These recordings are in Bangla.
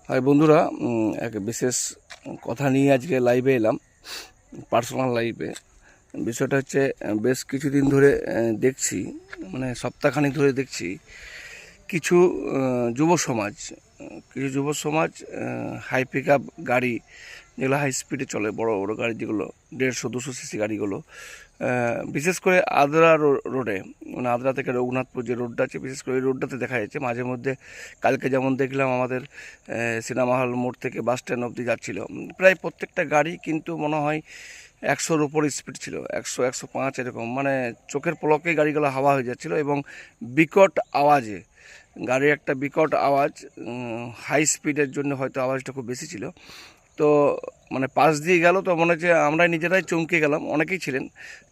হাই বন্ধুরা, এক বিশেষ কথা নিয়ে আজকে লাইভে এলাম, পার্সোনাল লাইভে। বিষয়টা হচ্ছে বেশ কিছুদিন ধরে দেখছি, মানে সপ্তাহখানিক ধরে দেখছি কিছু যুব সমাজ হাই পিক আপ গাড়ি, যেগুলো হাই স্পিডে চলে, বড় বড় গাড়ি, যেগুলো 150-200 সিসি গাড়িগুলো, বিশেষ করে আদ্রা রোডে, মানে আদ্রা থেকে রঘুনাথপুর যে রোডটা আছে, বিশেষ করে ওই রোডটাতে দেখা যাচ্ছে মাঝে মধ্যে। কালকে যেমন দেখলাম আমাদের সিনেমা হল মোড় থেকে বাস স্ট্যান্ড অবধি যাচ্ছিল, প্রায় প্রত্যেকটা গাড়ি কিন্তু মনে হয় 100-র উপর স্পিড ছিল, 100-105 এরকম, মানে চোখের পলকে গাড়িগুলো হাওয়া হয়ে যাচ্ছিলো এবং বিকট আওয়াজে, গাড়ির একটা বিকট আওয়াজ, হাই স্পিডের জন্য হয়তো আওয়াজটা খুব বেশি ছিল। তো মানে পাশ দিয়ে গেল, তো মনে হচ্ছে আমরা নিজেরাই চমকে গেলাম, অনেকেই ছিলেন,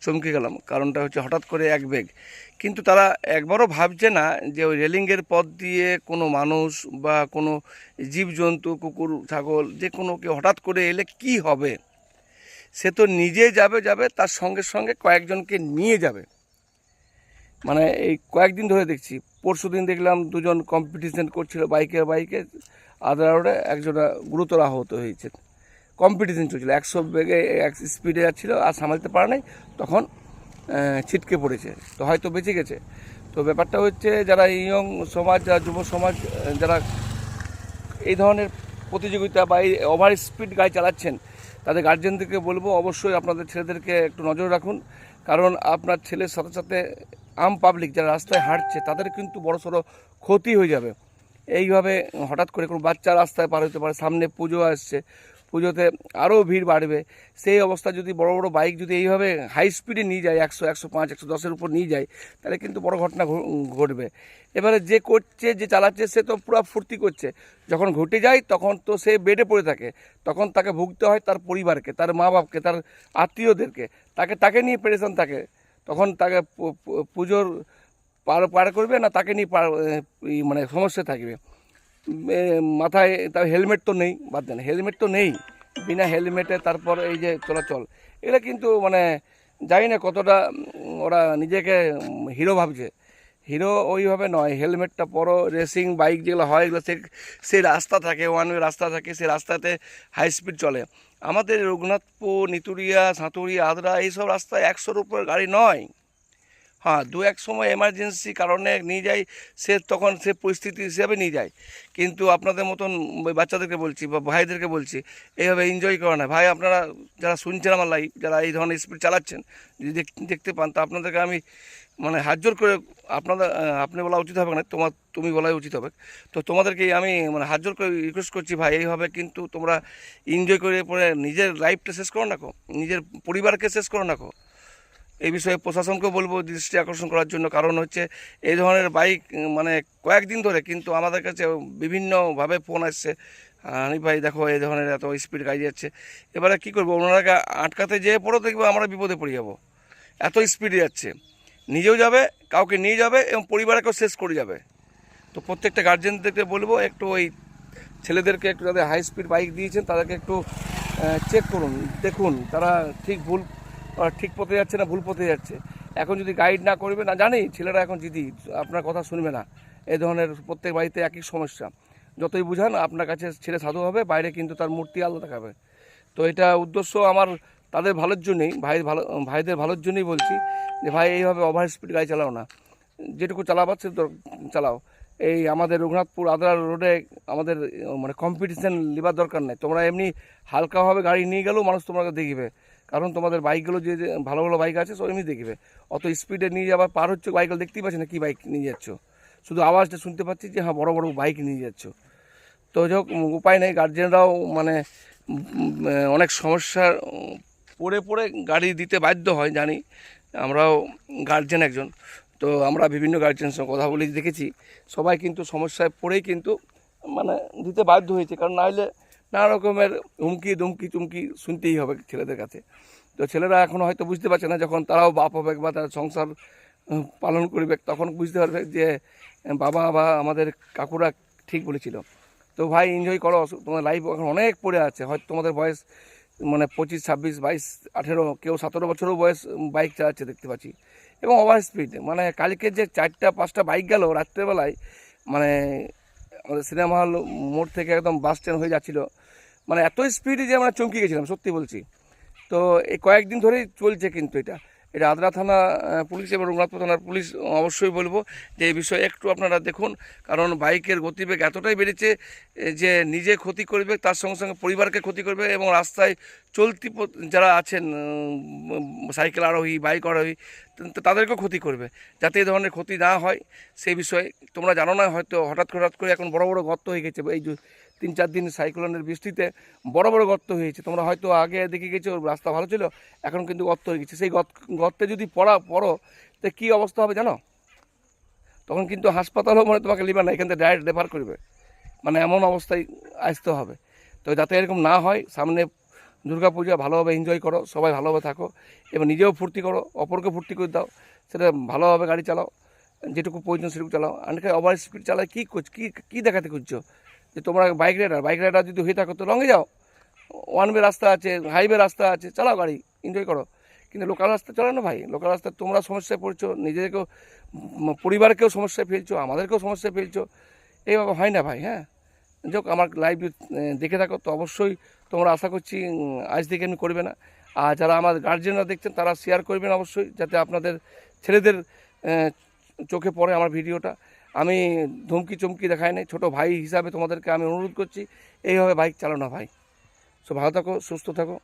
চমকে গেলাম। কারণটা হচ্ছে হঠাৎ করে এক বেগ, কিন্তু তারা একবারও ভাবছে না যে ওই রেলিংয়ের পথ দিয়ে কোনো মানুষ বা কোনো জীবজন্তু, কুকুর ছাগল, যে কোনো কেউ হঠাৎ করে এলে কি হবে। সে তো নিজে যাবে, তার সঙ্গে সঙ্গে কয়েকজনকে নিয়ে যাবে। মানে এই কয়েকদিন ধরে দেখছি, পরশু দিন দেখলাম দুজন কম্পিটিশন করছিল বাইকে, আদ্রা রোডে একজনা গুরুতর আহত হয়েছে। কম্পিটিশন চলছিল, 100 বেগে স্পিডে যাচ্ছিলো, আর সামালতে পারে নাই, তখন ছিটকে পড়েছে, তো হয়তো বেঁচে গেছে। তো ব্যাপারটা হচ্ছে, যারা ইয়ং সমাজ, যারা যুব সমাজ, যারা এই ধরনের প্রতিযোগিতা বা এই ওভার স্পিড গাড়ি চালাচ্ছেন, তাদের গার্জেনদেরকে বলবো অবশ্যই আপনাদের ছেলেদেরকে একটু নজর রাখুন। কারণ আপনার ছেলের সাথে সাথে আম পাবলিক যারা রাস্তায় হাঁটছে, তাদের কিন্তু বড়সড় ক্ষতি হয়ে যাবে। এইভাবে হঠাৎ করে কোনো বাচ্চা রাস্তায় পার হতে পারে, সামনে পুজো আসছে, পুজোতে আরও ভিড় বাড়বে। সেই অবস্থা যদি বড় বড় বাইক যদি এইভাবে হাই স্পিডে নিয়ে যায়, 100-105, 110-এর উপর নিয়ে যায়, তাহলে কিন্তু বড় ঘটনা ঘটবে। এবারে যে করছে, যে চালাচ্ছে, সে তো পুরো ফুর্তি করছে। যখন ঘটে যায় তখন তো সে বেডে পড়ে থাকে, তখন তাকে ভুগতে হয় তার পরিবারকে, তার মা বাপকে, তার আত্মীয়দেরকে, তাকে নিয়ে পেরেশান থাকে। তখন তাকে পুজোর পার করবে না, তাকে নিয়ে মানে সমস্যা থাকবে। মাথায় তার হেলমেট তো নেই, বাদ দেন, হেলমেট তো নেই, বিনা হেলমেটে তারপর এই যে চলাচল, এটা কিন্তু মানে জানি না কতটা ওরা নিজেকে হিরো ভাবছে। হিরো ওইভাবে নয়, হেলমেটটা পরো। রেসিং বাইক যেগুলো হয়, এগুলো সে রাস্তা থাকে, ওয়ান ওয়ে রাস্তা থাকে, সে রাস্তাতে হাই স্পিড চলে। আমাদের রঘুনাথপুর, নিতুরিয়া, সাঁতুরিয়া, আদ্রা, এইসব রাস্তায় 100-র উপর গাড়ি নয়। হ্যাঁ, দু এক সময় এমার্জেন্সি কারণে নিয়ে যায়, তখন সে পরিস্থিতি হিসাবে নিয়ে যায়। কিন্তু আপনাদের মতন বাচ্চাদেরকে বলছি বা ভাইদেরকে বলছি, এইভাবে এনজয় করে না ভাই। আপনারা যারা শুনছেন আমার লাইভ, যারা এই ধরনের স্পিড চালাচ্ছেন, যদি দেখতে পান, তা আপনাদেরকে আমি মানে হাত জোর করে, আপনি বলা উচিত হবে না, তুমি বলাই উচিত হবে। তো তোমাদেরকে আমি মানে হাত জোর করে রিকোয়েস্ট করছি, ভাই এইভাবে কিন্তু তোমরা এনজয় করে পরে নিজের লাইফটা শেষ করো না, নিজের পরিবারকে শেষ করো না। এই বিষয়ে প্রশাসনকেও বলবো দৃষ্টি আকর্ষণ করার জন্য। কারণ হচ্ছে এই ধরনের বাইক মানে কয়েকদিন ধরে কিন্তু আমাদের কাছে বিভিন্নভাবে ফোন আসছে, হানিফ ভাই দেখো এই ধরনের এত স্পিড গাড়ি যাচ্ছে। এবারে কী করবো, ওনারাকে আটকাতে যেয়ে পড়ো, দেখবো আমরা বিপদে পড়ে যাবো। এত স্পিডে যাচ্ছে, নিজেও যাবে, কাউকে নিয়ে যাবে এবং পরিবারকেও শেষ করে যাবে। তো প্রত্যেকটা গার্জেনদেরকে বলবো, একটু ওই ছেলেদেরকে একটু, যাদের হাই স্পিড বাইক দিয়েছেন, তাদেরকে একটু চেক করুন, দেখুন তারা ঠিক পথে যাচ্ছে না ভুল পথে যাচ্ছে। এখন যদি গাইড না করবে, না জানি ছেলেরা এখন জিদি, আপনার কথা শুনবে না। এই ধরনের প্রত্যেক বাড়িতে একই সমস্যা, যতই বুঝান আপনার কাছে ছেলে সাধু হবে, বাইরে কিন্তু তার মূর্তি আলাদা দেখাবে। তো এটা উদ্দেশ্য আমার তাদের ভালোর জন্যই, ভাইদের ভালোর জন্যই বলছি যে ভাই এইভাবে ওভার স্পিড গাড়ি চালাও না, যেটুকু চালাবার সে চালাও। এই আমাদের রঘুনাথপুর আদ্রা রোডে আমাদের মানে কম্পিটিশান নেবার দরকার নেই। তোমরা এমনি হালকাভাবে গাড়ি নিয়ে গেলেও মানুষ তোমাকে দেখবে, কারণ তোমাদের বাইকগুলো যে ভালো ভালো বাইক আছে, সব এমনি দেখবে। অত স্পিডে নিয়ে যাবার পার হচ্ছে, বাইকগুলো দেখতেই পাচ্ছি না কী বাইক নিয়ে যাচ্ছ, শুধু আওয়াজটা শুনতে পাচ্ছি যে হ্যাঁ বড় বড় বাইক নিয়ে যাচ্ছ। তো যাই হোক, উপায় নেই, গার্জেনরাও মানে অনেক সমস্যার পড়ে গাড়ি দিতে বাধ্য হয়, জানি, আমরাও গার্জেন একজন। তো আমরা বিভিন্ন গার্জেনের সঙ্গে কথা বলে দেখেছি, সবাই কিন্তু সমস্যায় পড়েই কিন্তু মানে দিতে বাধ্য হয়েছে। কারণ নাহলে নানা রকমের হুমকি দুমকি চুমকি শুনতেই হবে ছেলেদের কাছে। তো ছেলেরা এখন হয়তো বুঝতে পারছে না, যখন তারাও বাপ হবে বা তারা সংসার পালন করবে, তখন বুঝতে পারবে যে বাবা বা আমাদের কাকুরা ঠিক বলেছিল। তো ভাই এনজয় করো, তোমার লাইফ এখন অনেক পড়ে আছে। হয়তো তোমাদের বয়স মানে 25, 26, 22, 18, কেউ 17 বছরও বয়স বাইক চালাচ্ছে দেখতে পাচ্ছি, এবং ওভার স্পিড। মানে কালকে যে 4-5টা বাইক গেল রাত্রেবেলায়, মানে আমাদের সিনেমা হল মোড় থেকে একদম বাস স্ট্যান্ড হয়ে যাচ্ছিলো, মানে এত স্পিডে যে আমরা চমকে গেছিলাম, সত্যি বলছি। তো এই কয়েকদিন ধরেই চলছে কিন্তু এটা এটা আদ্রা থানা পুলিশ এবং রঘুনাথপুর থানার পুলিশ অবশ্যই বলবো যে এই বিষয়ে একটু আপনারা দেখুন, কারণ বাইকের গতিবেগ এতটাই বেড়েছে যে নিজে ক্ষতি করবে, তার সঙ্গে সঙ্গে পরিবারকে ক্ষতি করবে, এবং রাস্তায় চলতি যারা আছেন সাইকেল আরোহী, বাইক আরোহী, তাদেরকেও ক্ষতি করবে। যাতে এই ধরনের ক্ষতি না হয় সেই বিষয়ে তোমরা জানো না হয়তো, হঠাৎ করে এখন বড় বড় গর্ত হয়ে গেছে। এই যে 3-4 দিন সাইক্লোনের বৃষ্টিতে বড় বড় গর্ত হয়েছে, তোমরা হয়তো আগে দেখে গেছো রাস্তা ভালো ছিল, এখন কিন্তু গর্ত হয়ে গেছে। সেই গর্তে যদি পড়ো তো কী অবস্থা হবে জানো? তখন কিন্তু হাসপাতালও মানে তোমাকে লিবার না, এখান থেকে ডাইরেক্ট রেফার করবে, মানে এমন অবস্থায় আসতে হবে। তো যাতে এরকম না হয়, সামনে দুর্গাপূজা ভালোভাবে এনজয় করো, সবাই ভালোভাবে থাকো, এবং নিজেও ফুর্তি করো, অপরকে ফুর্তি করে দাও, সেটা ভালোভাবে গাড়ি চালাও, যেটুকু প্রয়োজন সেটুকু চালাও। অনেকে ওভার স্পিড চালায়, কী দেখাতে খুঁজছো? যে তোমরা বাইক রাইডার যদি হয়ে থাকো তো লঙে যাও, ওয়ান ওয়ে রাস্তা আছে, হাইওয়ে রাস্তা আছে, চালাও গাড়ি, এনজয় করো। কিন্তু লোকাল রাস্তা চলে না ভাই, লোকাল রাস্তায় তোমরা সমস্যায় পড়ছো, নিজেদেরকেও পরিবারকেও সমস্যায় ফেলছো, আমাদেরকেও সমস্যায় ফেলছো, এইভাবে হয় না ভাই। হ্যাঁ, যাক, আমার লাইভ দেখে থাকো তো অবশ্যই তোমরা আশা করছি আজ থেকে আমি করবে না। আর যারা আমার গার্জেনরা দেখছেন তারা শেয়ার করবেন অবশ্যই, যাতে আপনাদের ছেলেদের চোখে পড়ে আমার ভিডিওটা। আমি ধমকি চমকি দেখাই নাই, ছোটো ভাই হিসাবে তোমাদেরকে আমি অনুরোধ করছি এইভাবে বাইক চালানো ভাই। সো ভালো থাকো, সুস্থ থাকো।